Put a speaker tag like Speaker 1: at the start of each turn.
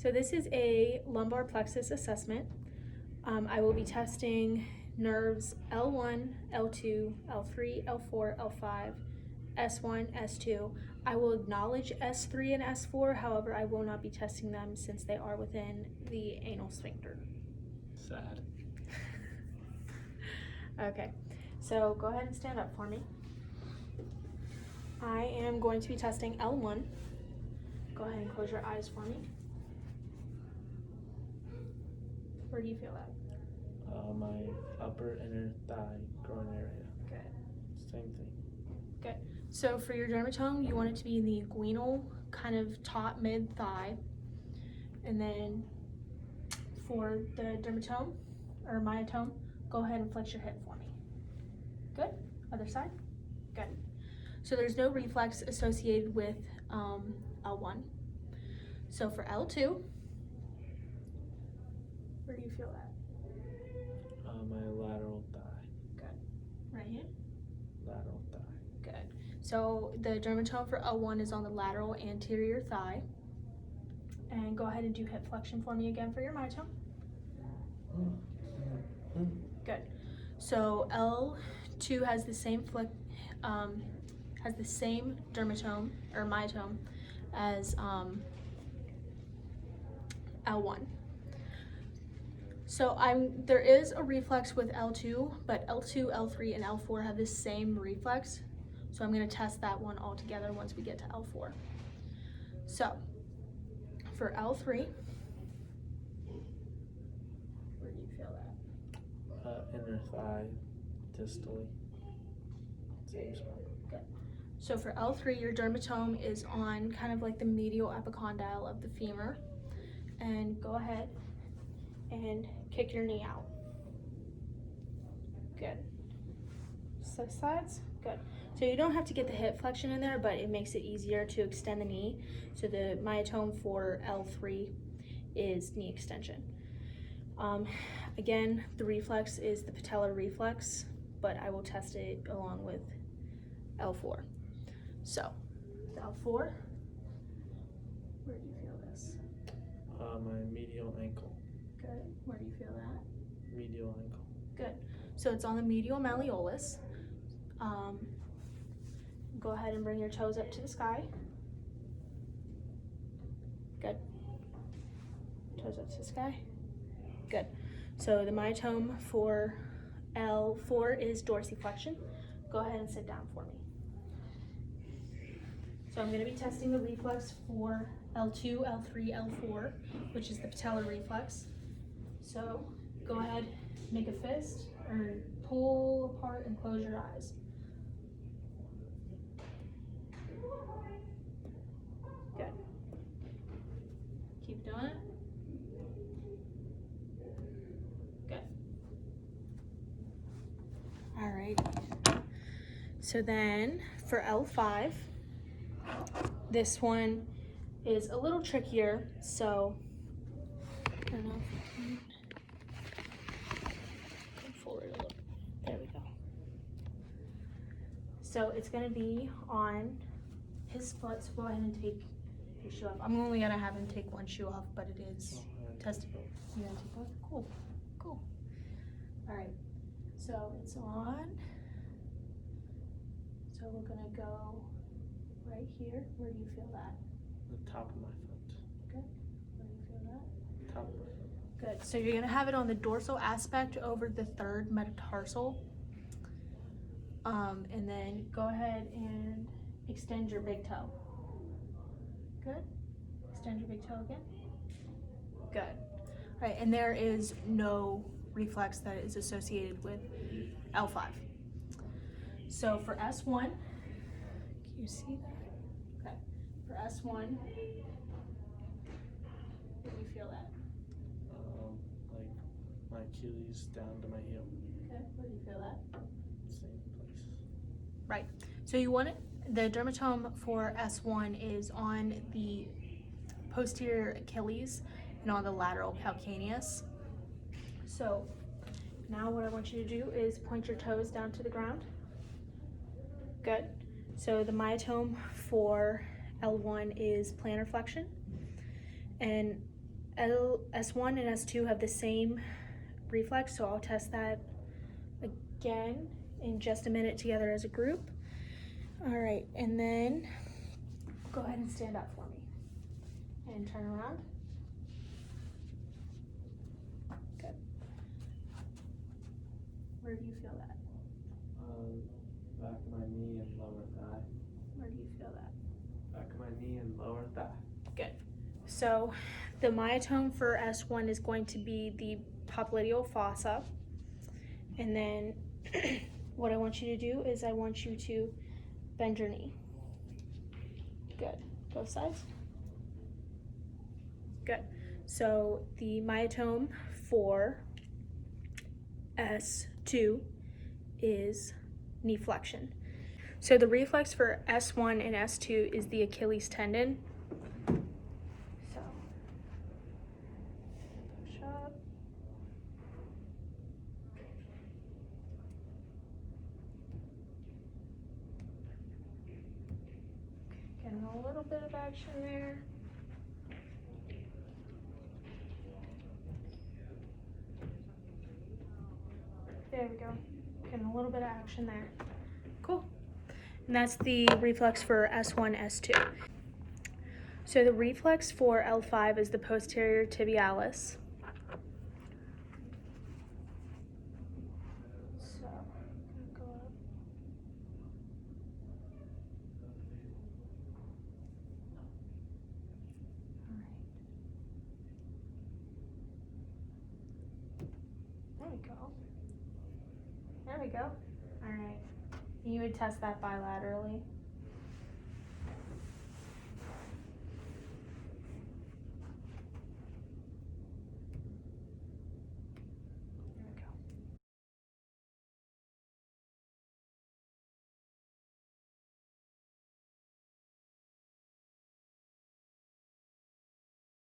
Speaker 1: So this is a lumbar plexus assessment. I will be testing nerves L1, L2, L3, L4, L5, S1, S2. I will acknowledge S3 and S4, however, I will not be testing them since they are within the anal sphincter.
Speaker 2: Sad.
Speaker 1: Okay, so go ahead and stand up for me. I am going to be testing L1. Go ahead and close your eyes for me. Where do you feel that?
Speaker 2: My upper inner thigh, groin area.
Speaker 1: Good.
Speaker 2: Same thing.
Speaker 1: Good. So for your dermatome, you want it to be in the inguinal, kind of top mid thigh. And then for the dermatome or myotome, go ahead and flex your hip for me. Good. Other side. Good. So there's no reflex associated with L1. So for L2, where do you feel that?
Speaker 2: My lateral thigh.
Speaker 1: Good. Right here?
Speaker 2: Lateral thigh.
Speaker 1: Good. So the dermatome for L1 is on the lateral anterior thigh. And go ahead and do hip flexion for me again for your myotome. Good. So L2 has the same dermatome or myotome as L1. So there is a reflex with L2, but L2, L3, and L4 have the same reflex. So I'm going to test that one all together once we get to L4. So for L3, where do you feel that?
Speaker 2: Inner thigh, distally. Same spot.
Speaker 1: Good. So for L3, your dermatome is on kind of like the medial epicondyle of the femur. And go ahead and kick your knee out. Good. Switch sides. Good. So you don't have to get the hip flexion in there, but it makes it easier to extend the knee. So the myotome for L3 is knee extension. Again, the reflex is the patellar reflex, but I will test it along with L4. So L4, where do you feel this?
Speaker 2: My medial ankle.
Speaker 1: Good. Where do you feel that?
Speaker 2: Medial ankle.
Speaker 1: Good. So it's on the medial malleolus. Go ahead and bring your toes up to the sky. Good. Toes up to the sky. Good. So the myotome for L4 is dorsiflexion. Go ahead and sit down for me. So I'm going to be testing the reflex for L2, L3, L4, which is the patellar reflex. So go ahead, make a fist, or pull apart and close your eyes. Good. Keep doing it. Good. All right. So then for L5, this one is a little trickier, so I don't know if you can come forward a little. There we go. So it's going to be on his foot, so go ahead and take your shoe off. I'm only going to have him take one shoe off, but it is testable. You're going to take both? Cool. Cool. All right. So it's on. So we're going to go right here. Where do you feel that?
Speaker 2: The top of my foot.
Speaker 1: Good. Where do you feel that?
Speaker 2: Top of my foot.
Speaker 1: Good. So you're going to have it on the dorsal aspect over the third metatarsal. And then go ahead and extend your big toe. Good. Extend your big toe again. Good. All right. And there is no reflex that is associated with L5. So for S1, can you see that? Okay. For S1, where do you feel that?
Speaker 2: Like my Achilles down to my heel.
Speaker 1: Okay. Where do you feel that?
Speaker 2: Same place.
Speaker 1: Right. So you want it, the dermatome for S1 is on the posterior Achilles and on the lateral calcaneus. So now what I want you to do is point your toes down to the ground. Good. So the myotome for L1 is plantar flexion, and S1 and S2 have the same reflex, so I'll test that again in just a minute together as a group. All right, and then go ahead and stand up for me and turn around. Good. Where do you feel that?
Speaker 2: Back of my knee and lower thigh.
Speaker 1: Where do you feel that?
Speaker 2: Back of my knee and lower thigh.
Speaker 1: Good. So the myotome for S1 is going to be the popliteal fossa. And then what I want you to do is I want you to bend your knee. Good. Both sides. Good. So the myotome for S2 is knee flexion. So the reflex for S1 and S2 is the Achilles tendon. So push up. Getting a little bit of action there. There we go. Getting a little bit of action there. Cool. And that's the reflex for S1, S2. So the reflex for L5 is the posterior tibialis. So, I'm gonna go up. All right. There we go. There we go. All right. You would test that bilaterally.